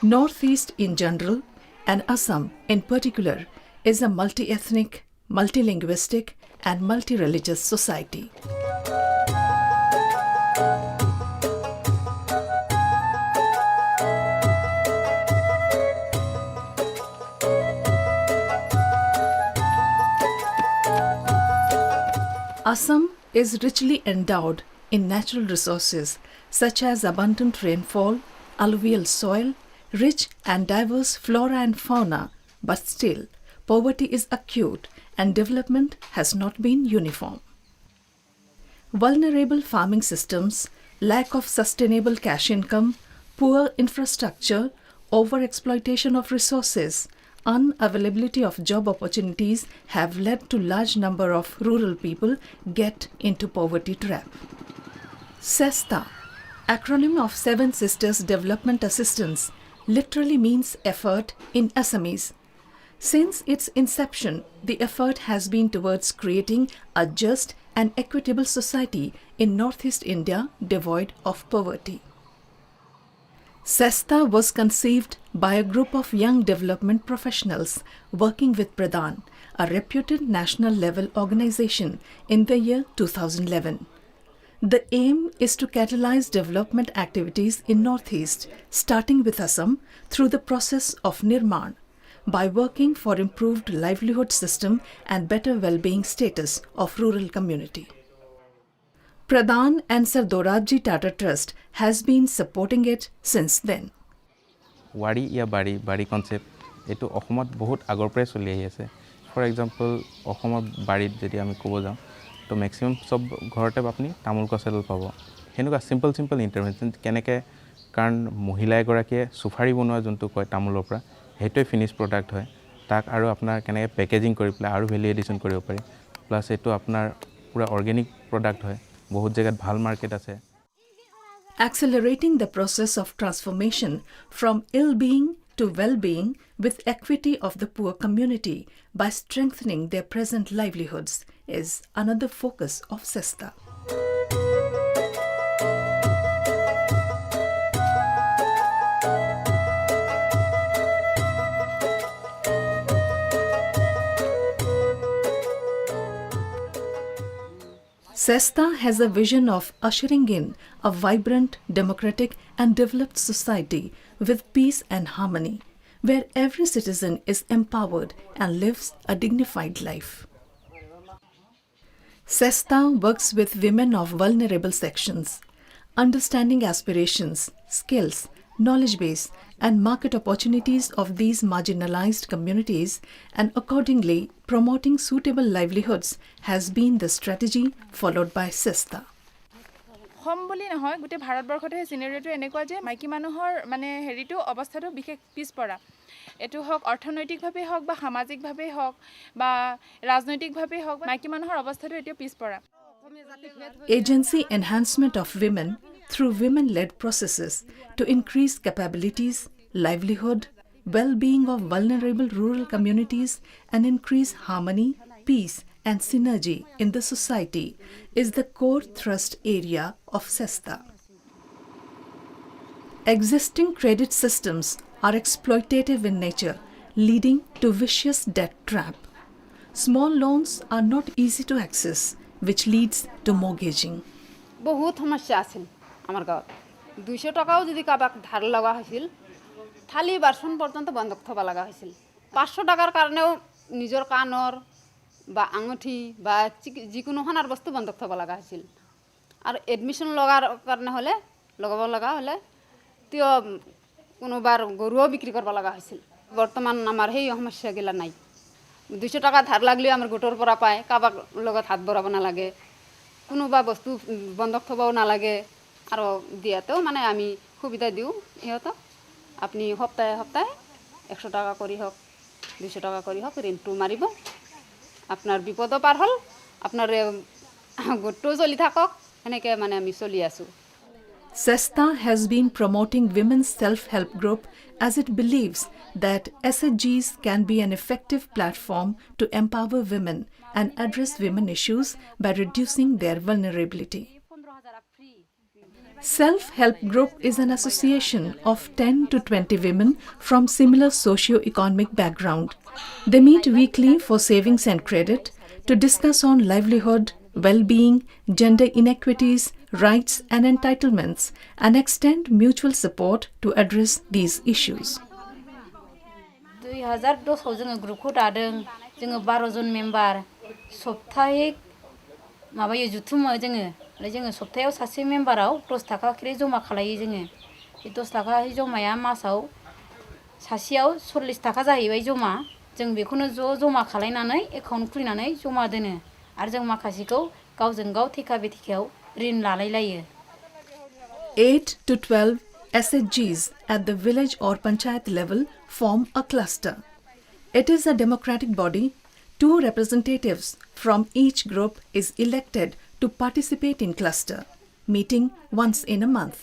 Northeast in general, and Assam in particular, is a multi-ethnic, multilinguistic, and multi-religious society. Assam is richly endowed in natural resources such as abundant rainfall, alluvial soil, rich and diverse flora and fauna, but still, poverty is acute and development has not been uniform. Vulnerable farming systems, lack of sustainable cash income, poor infrastructure, overexploitation of resources, unavailability of job opportunities have led to large number of rural people get into poverty trap. SESTA, acronym of Seven Sisters Development Assistance, literally means effort in Assamese. Since its inception, the effort has been towards creating a just and equitable society in Northeast India devoid of poverty. SESTA was conceived by a group of young development professionals working with Pradhan, a reputed national level organization, in the year 2011. The aim is to catalyze development activities in Northeast, starting with Assam, through the process of Nirman, by working for improved livelihood system and better well-being status of rural community. Pradhan and Sir Dorabji Tata Trust has been supporting it since then. Wari ya bari concept etu অসমত বহুত আগৰ পৰাই চলি আহি আছে for example অসমৰ বাৰীত যদি আমি ক'ব যাওঁ তো ম্যাক্সিমাম সব ঘৰতে আপুনি তামোল গছল পাব হেনুকা সিম্পল ইন্টাৰভেনশন কেনেকে কাৰণ মহিলা এগৰাকীয়ে সুফাৰি বনোৱা যোনটো কয় তামোলৰ পৰা হেটোই ফিনিশ প্ৰডাক্ট হয় তাক আৰু আপোনাৰ কেনেকে পেকেজিং কৰি পেলাই আৰু ভ্যালু এডিশন কৰিব পাৰি প্লাস এটো আপোনাৰ পুৰা অৰ্গেনিক প্ৰডাক্ট হয় বহুত জায়গাত ভাল মার্কেট আছে Accelerating the process of transformation from ill-being to well-being with equity of the poor community by strengthening their present livelihoods is another focus of SESTA. SESTA has a vision of ushering in a vibrant, democratic and developed society with peace and harmony, where every citizen is empowered and lives a dignified life. SESTA works with women of vulnerable sections, understanding aspirations, skills, knowledge base and market opportunities of these marginalized communities, and accordingly promoting suitable livelihoods has been the strategy followed by SESTA. হম বুলি নহয় গোটে ভাৰতবৰ্ষতে সিনাৰিটো এনেকুৱা যে মাইকী মানুহৰ মানে হেৰিটো অৱস্থাটো বিশেষ পিছপৰা এটো হক অৰ্থনৈতিকভাৱে হক বা সামাজিকভাৱে হক বা ৰাজনৈতিকভাৱে হক মাইকী মানুহৰ অৱস্থাটো এটো পিছপৰা Agency enhancement of women through women-led processes to increase capabilities, livelihood, well-being of vulnerable rural communities and increase harmony, peace and synergy in the society is the core thrust area of SESTA. Existing credit systems are exploitative in nature, leading to vicious debt trap. Small loans are not easy to access, which leads to mortgaging. বহুত সমস্যা আছিল আমার গাঁৱত 200 টাকাও যদি Kabak ধার লাগা হইছিল থালি বাসন পর্যন্ত বন্ধক থবা লাগা হইছিল 500 টাকার কারণেও নিজর কানর বা আঙুঠি বা যিকোনো হানার বস্তু বন্ধক থবা লাগা হইছিল আর এডমিশন লগার কারণে হলে লগাব লাগা হলে তিও কোনোবার গরুও বিক্রি করবা লাগা হইছিল বর্তমান আমার সেই সমস্যা গিলা নাই 200 টাকা ধার লাগলে আমার গোটর পৰা পায় কাবাক লগত হাত বরাব না লাগে কোনোবা বস্তু বন্ধক থবাও না লাগে আর দিয়াতেও মানে আমি সুবিধা দিও ইহত আপনি সপ্তাহে 100 টাকা করি হোক 200 টাকা করি হোক ঋণটো মারিব আপনার বিপদ পার হল আপনার গোটটো চলি থাকক এনেকে মানে আমি চলি আছো SESTA has been promoting women's self-help group as it believes that SHGs can be an effective platform to empower women and address women issues by reducing their vulnerability. Self-help group is an association of 10 to 20 women from similar socio-economic background. They meet weekly for savings and credit to discuss on livelihood, well-being, gender inequities, rights and entitlements, and extend mutual support to address these issues. 2010 जोङो ग्रुपखौ दादों जोङो 12 जन member सप्ताहिक माबायो जुथुमो जोङो सप्तायाव सासे मेम्बाराव 10 थाखा खरि जमा खालायो जोङो बे 10 थाखा जमाया मासाव सासेयाव 40 थाखा जाहैबाय जमा जों बेखौनो जमा खालायनानै एकाउन्ट खुलिनानै जमा दोनो आरो जों माखासेखौ गावजों गाव थेका बेथेकायाव ऋण लालाय लायो 8 to 12 SHGs at the village or panchayat level form a cluster. It is a democratic body. 2 representatives from each group is elected to participate in cluster, meeting once in a month.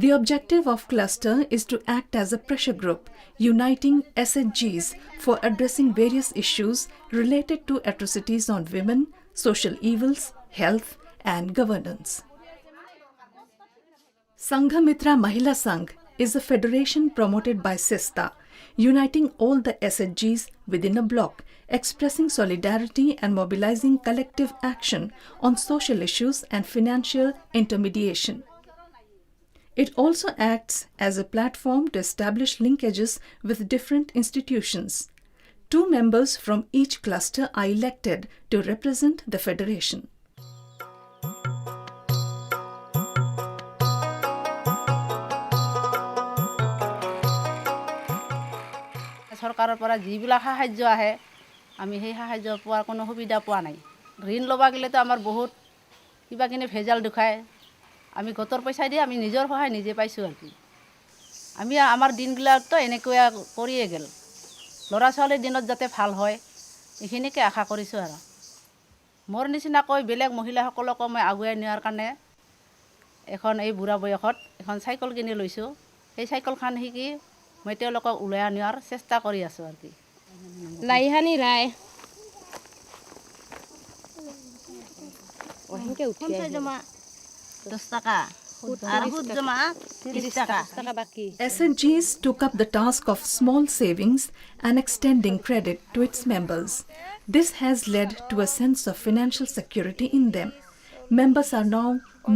The objective of cluster is to act as a pressure group, uniting SHGs for addressing various issues related to atrocities on women, social evils, health and governance. Sanghamitra Mahila Sangh is a federation promoted by SISTA, uniting all the SHGs within a block, expressing solidarity and mobilizing collective action on social issues and financial intermediation. It also acts as a platform to establish linkages with different institutions. 2 members from each cluster are elected to represent the federation. চৰকাৰৰ পৰা যিবিলাক সাহায্য আহে আমি সেই সাহায্য পোৱাৰ কোনো সুবিধা পোৱা নাই ঋণ ল'বা গেলেতো আমাৰ বহুত কিবা কিনে ভেজাল দেখায় আমি গতৰ পইচা দি আমি নিজৰ সহায় নিজে পাইছোঁ আৰু কি আমি আমাৰ দিনবিলাকতো এনেকৈ কৰিয়ে গেল ল'ৰা ছোৱালীৰ দিনত যাতে ভাল হয় এইখিনিকে আশা কৰিছোঁ আৰু মোৰ নিচিনাকৈ বেলেগ মহিলাসকলকো মই আগুৱাই নিয়াৰ কাৰণে এখন এই বুঢ়া বয়সত এখন চাইকেল কিনি লৈছোঁ সেই চাইকেলখন শিকি মই তেওঁলোকক উলাই নিয়াৰ চেষ্টা কৰি আছোঁ আৰু কি লাইহানি ৰায় ওহেনকে উঠি জমা 10 টাকা আৰু সুদ জমা 30 টাকা বাকি SHGs took up the task of small savings and extending credit to its members. This has led to a sense of financial security in them. Members are now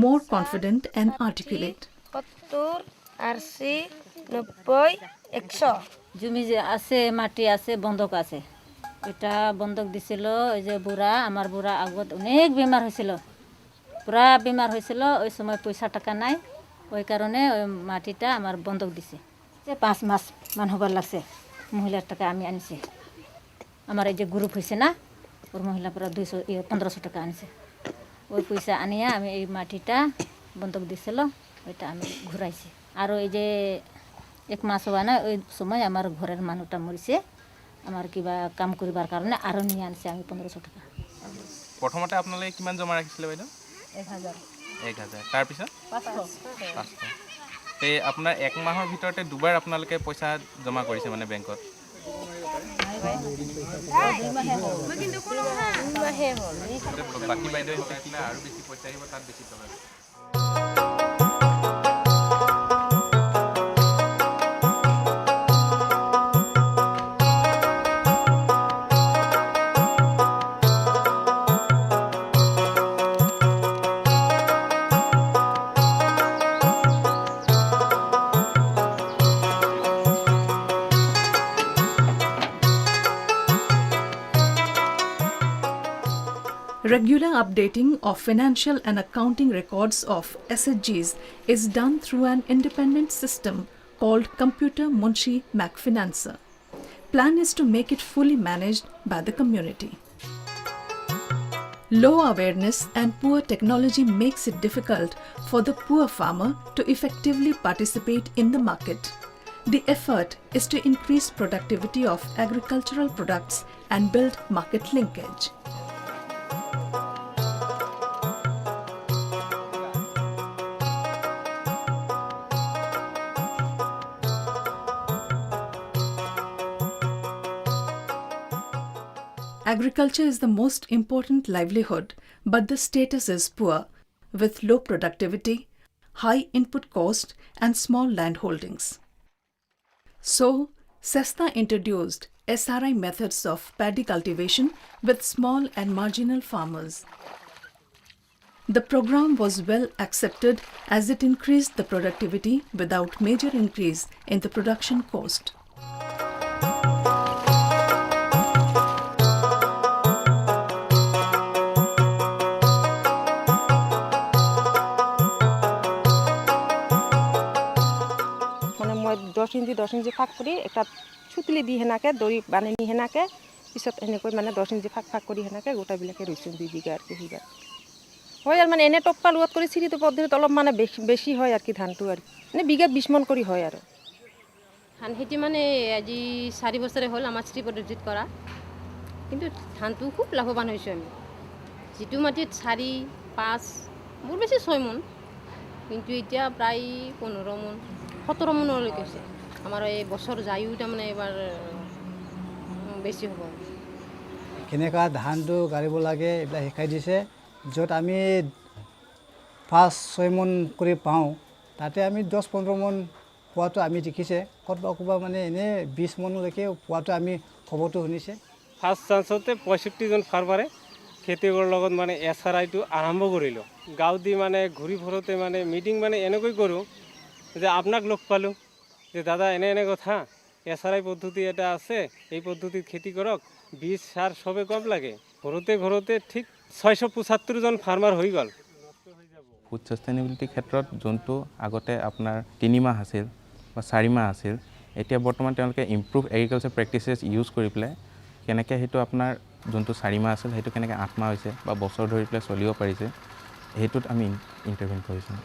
more confident and articulate. 70 80 90 100 জমি যে আছে মাটি আছে বন্ধক আছে এটা বন্ধক দিছিল এই যে বুঢ়া আমার বুঢ়া আগত অনেক বেমার হয়েছিল পুরা বেমার হয়েছিল ওই সময় পয়সা টাকা নাই ওই কারণে ওই মাটিটা আমার বন্ধক দিছে যে 5 মাস মান হবার লাগছে মহিলার টাকা আমি আনছি আমার এই যে গ্রুপ হয়েছে না ওর মহিলা পুরা 1500 টাকা আনছে ওই পয়সা আনিয়া আমি এই মাটিটা বন্ধক দিছিল ওইটা আমি ঘুরাইছি আর ওই যে 1 মাস হওয়া না ওই সময় আমার ঘরের মানুষটা মরিছে আমার কিবা কাম করিবার কারণে আরো নিয়ে আনছে আমি 1500 টাকা প্ৰথমতে আপোনালোকে কিমান জমা ৰাখিছিলে বাইদেউ 1000 তাৰ পিছত 500 তে আপোনাৰ 1 মাহৰ ভিতৰতে দুবাৰ আপোনালোকে পইচা জমা কৰিছে মানে বেংকত বাকী বাইদেউ কিনা আৰু বেছি পইচা আহিব তাত বেছি টকা Regular updating of financial and accounting records of SHGs is done through an independent system called Computer Munshi MacFinancer. Plan is to make it fully managed by the community. Low awareness and poor technology makes it difficult for the poor farmer to effectively participate in the market. The effort is to increase productivity of agricultural products and build market linkage. Agriculture is the most important livelihood, but the status is poor. with low productivity, high input cost, and small land holdings. So, SESTA introduced SRI methods of paddy cultivation with small and marginal farmers. The program was well accepted as it increased the productivity without major increase in the production cost. মানে মই 10 ইঞ্চি ফাঁক কৰি একটা চুতলি দি হেনাকে দড়ি বান্ধি নি হেনাকে পিছত এনেকৈ মানে 10 ইঞ্চি ফাঁক কৰি হেনাকে গোটাবিলাকে ৰুইছোঁ 2 বিঘা আর কি হিবা হয় আর মানে এনে টপ্পা লুয়াত করে সিঁড়িতে পদ্ধতিত অলপ মানে বেশি হয় আর কি ধানটো আর মানে বিঘা 20 মন করে হয় আর ধান খেতি মানে আজি 4 বছৰে হ'ল আমাৰ শ্ৰী পদ্ধতিত কৰা কিন্তু ধানটো খুব লাভৱান হৈছোঁ আমি যিটো মাটিত 4-5 মোৰ বেছি 6 মন কিন্তু এতিয়া প্ৰায় 15 মন 17 মনলৈকে আছে আমাৰ এই বছৰ যায়ও তাৰমানে এবাৰ বেছি হ'ব কেনেকুৱা ধানটো গাড়িব লাগে এইবিলাক শিকাই দিছে য'ত আমি 5-6 মন কৰি পাওঁ তাতে আমি 10-15 মন পোৱাটো আমি দেখিছে ক'ৰবাত মানে এনে 20 মনলৈকে পোৱাটো আমি খবৰটো শুনিছে ফাৰ্ষ্ট চান্সতে 65 জন ফাৰ্মাৰে খেতি কৰাৰ লগত মানে SRIটো আৰম্ভ কৰিলোঁ গাঁও দি মানে ঘূৰি ফুৰোতে মানে মিটিং মানে এনেকৈ কৰোঁ যে আপোনাক লগ পালোঁ যে দাদা এনে কথা SRI পদ্ধতি এটা আছে এই পদ্ধতিত খেতি কৰক বীজ সাৰ সবে কম লাগে ঘৰতে ঠিক 675 জন ফাৰ্মাৰ হৈ গ'ল ফুড সাষ্টেইনেবিলিটি ক্ষেত্ৰত যোনটো আগতে আপোনাৰ 3 মাহ আছিল বা 4 মাহ আছিল এতিয়া বৰ্তমান তেওঁলোকে ইমপ্ৰুভ এগ্ৰিকালচাৰ প্ৰেক্টিচেছ ইউজ কৰি পেলাই কেনেকৈ সেইটো আপোনাৰ যোনটো 4 মাহ আছিল সেইটো কেনেকৈ 8 মাহ হৈছে বা বছৰ ধৰি পেলাই চলিব পাৰিছে সেইটোত আমি ইণ্টাৰভেন কৰিছোঁ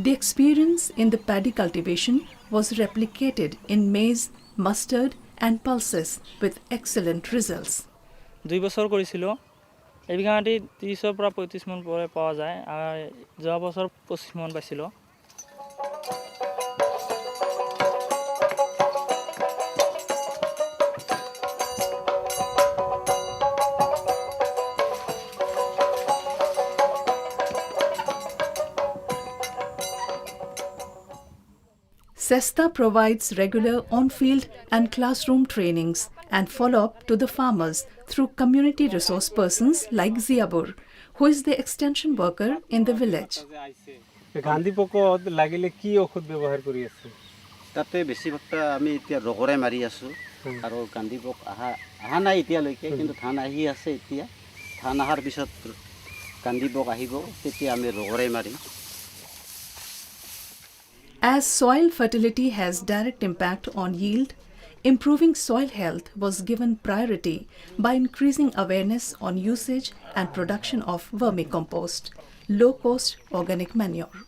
The experience in the paddy cultivation was replicated in maize, mustard and pulses with excellent results. 2 বছৰ কৰিছিলোঁ এই বিঘা মাটি 30 পৰা 35 মন পৰে পোৱা যায় আৰু যোৱা বছৰ 25 মন পাইছিলোঁ SESTA provides regular on-field and classroom trainings and follow-up to the farmers through community resource persons like Ziabur, who is the extension worker in the village. Gandhi পোকত লাগিলে কি ঔষধ ব্যৱহাৰ কৰি আছে তাতে বেছিভাগটা আমি এতিয়া ৰগৰে মাৰি আছোঁ আৰু গান্ধী পোক আহা নাই এতিয়ালৈকে কিন্তু ধান আহি আছে এতিয়া ধান আহাৰ পিছত গান্ধী পোক আহিব তেতিয়া আমি ৰগৰে মাৰিম As soil fertility has direct impact on yield, improving soil health was given priority by increasing awareness on usage and production of vermicompost, low-cost organic manure.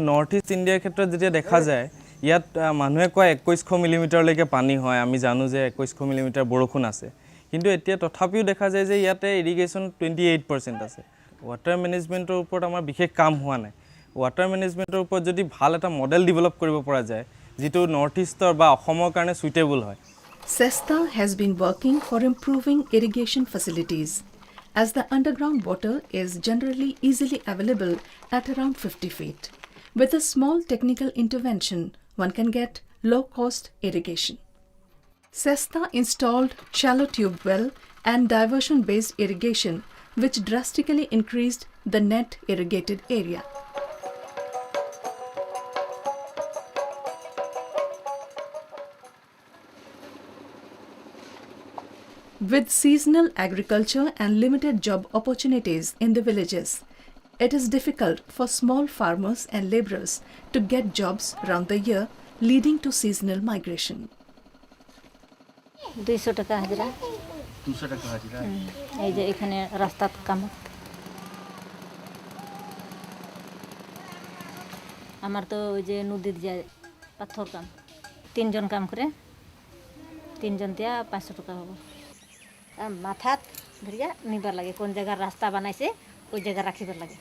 North east ইণ্ডিয়াৰ ক্ষেত্ৰত যেতিয়া দেখা যায় ইয়াত মানুহে কয় 2100 মিলিমিটাৰলৈকে পানী হয় আমি জানো যে 2100 মিলিমিটাৰ বৰষুণ আছে কিন্তু এতিয়া তথাপিও দেখা যায় যে ইয়াতে ইৰিগেশ্যন 28% আছে ৱাটাৰ মেনেজমেণ্টৰ ওপৰত আমাৰ বিশেষ কাম হোৱা নাই ৱাটাৰ মেনেজমেণ্টৰ ওপৰত যদি ভাল এটা মডেল ডেভেলপ কৰিব পৰা যায় যেটো নৰ্থ ইষ্টৰ বা অসমৰ কাৰণে সুইটেবল হয় SESTA has been working for improving irrigation facilities as the underground water is generally easily available at around 50 feet. With a small technical intervention, one can get low-cost irrigation. SESTA installed shallow tube well and diversion-based irrigation, which drastically increased the net irrigated area. With seasonal agriculture and limited job opportunities in the villages, it is difficult for small farmers and laborers to get jobs round the year, leading to seasonal migration. 200 টাকা হাজিৰা 200 টাকা হাজিৰা এই যে এখানে রাস্তাত কাম আমার তো ওই যে নদীর যায় পাথর কাম 3 জন কাম করে 3 জন দিয়া 500 টাকা হবে মাথাত ধরিয়া নিবার লাগে কোন জায়গার রাস্তা বানাইছে ওই জায়গা রাখিবার লাগে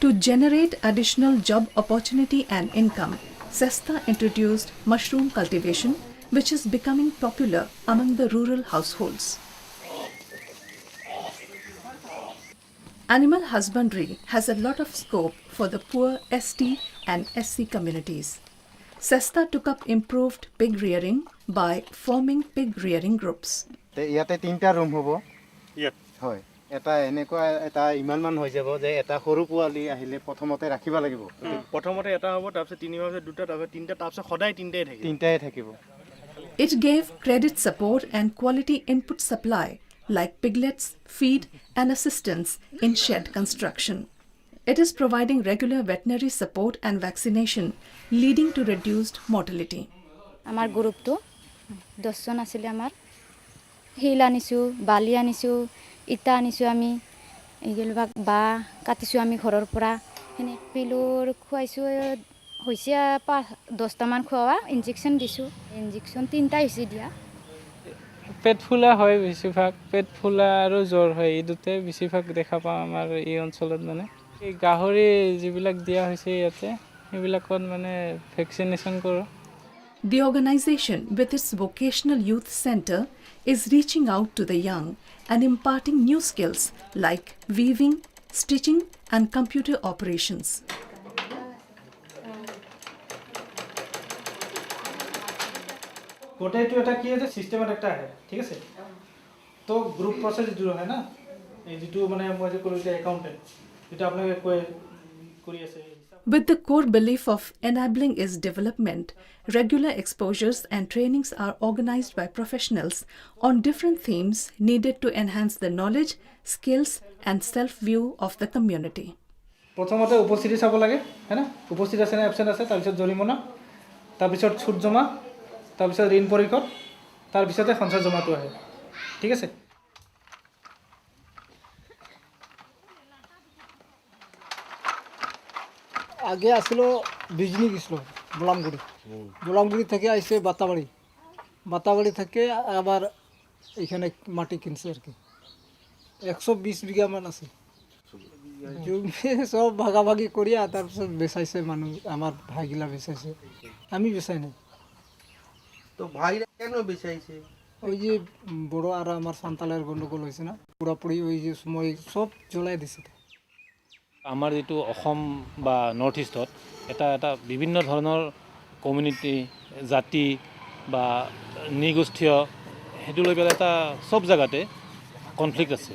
To generate additional job opportunity and income, SESTA introduced mushroom cultivation which is becoming popular among the rural households. Animal husbandry has a lot of scope for the poor ST and SC communities. SESTA took up improved pig rearing by forming pig rearing groups. ইয়াতে 3টা room হ'ব হয় এটা এনেকুৱা এটা ইমানমান হৈ যাব যে এটা সৰু পোৱালি আহিলে প্ৰথমতে ৰাখিব লাগিব প্ৰথমতে এটা হ'ব তাৰপিছত 3 মাহৰ পিছত 2টা তাৰপিছত 3টা তাৰপিছত সদায় 3টাই থাকিব 3টাই থাকিব It gave credit support and quality input supply like piglets, feed and assistance in shed construction. It is providing regular veterinary support and vaccination, leading to reduced mortality. আমাৰ গ্ৰুপটো 10 জন আছিল আমাৰ হিল আনিছো বালি আনিছো ইটা আনিছো আমি এইগিলবাক বা কাটিছো আমি ঘৰৰ পৰা এনে পিলুৰ খুৱাইছো হৈছে 10টা মান খোৱা ইনজেকশন দিছো ইনজেকশন 3টা হৈছে দিয়া পেট ফুলা হয় বেছিভাগ পেট ফুলা আৰু জ্বৰ হয় এই দুটাই বেছিভাগ দেখা পাওঁ আমাৰ এই অঞ্চলত মানে এই গাহৰি যিবিলাক দিয়া হৈছে ইয়াতে এইবিলাকত মানে ভেকচিনেশ্যন কৰোঁ The organization, with its vocational youth center, is reaching out to the young and imparting new skills like weaving, stitching, and computer operations. গোটেইটো এটা কি আছে সিস্টেমত একটা আহে ঠিক আছে তো গ্ৰুপ প্ৰসেস জুড়ে হয় না এই যেটো মানে মই যে কৰো যে অ্যাকাউন্টেন্ট এটা আপনাকে কৰি আছে With the core belief of enabling its development, regular exposures and trainings are organized by professionals on different themes needed to enhance the knowledge, skills, and self-view of the community. প্ৰথমতে উপস্থিতি চাব লাগে হয়না উপস্থিতি আছে না এবসেন্ট আছে তাৰপিছত জৰিমনা তাৰপিছত ছুট জমা তাৰপিছত ঋণ পৰিশোধ তাৰপিছতে সঞ্চয় জমাটো আহে ঠিক আছে আগে আসলো বিজনি গেছিল গোলামগুড়ি থেকে আইসে বাতাবাড়ি থেকে আবার এখানে মাটি কিনছে আর কি 120 বিঘা মান আছে সব ভাগাভাগি করিয়া তারপর বেচাইছে মানুষ আমার ভাইগিলা বেচাইছে আমি বেচাই নাই তো ভাইরা কেন বেচাইছে ওই যে বড় আর আমার সান্তালের গন্ডগোল হয়েছে না পুরাপুরি ওই যে সময় সব জ্বলাই দিছে আমাৰ যেটো অসম বা নৰ্থ ইষ্টত এটা বিভিন্ন ধৰণৰ কমিউনিটি জাতি বা নিগোষ্ঠীয় হেতু লৈ পেলাই এটা সব জায়গাতে কনফ্লিক্ট আছে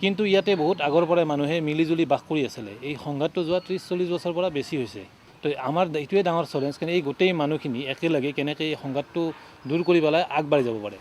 কিন্তু ইয়াতে বহুত আগৰ পৰাই মানুহে মিলিজুলি বাস কৰি আছিল এই সংঘাতটো যোৱা 30-40 বছৰ পৰা বেছি হৈছে তো আমাৰ এইটোৱে ডাঙৰ চ্যালেঞ্জ কাৰণ এই গোটেই মানুহখিনি একেলগে কেনেকৈ এই সংঘাতটো দূৰ কৰি পেলাই আগবাঢ়ি যাব পাৰে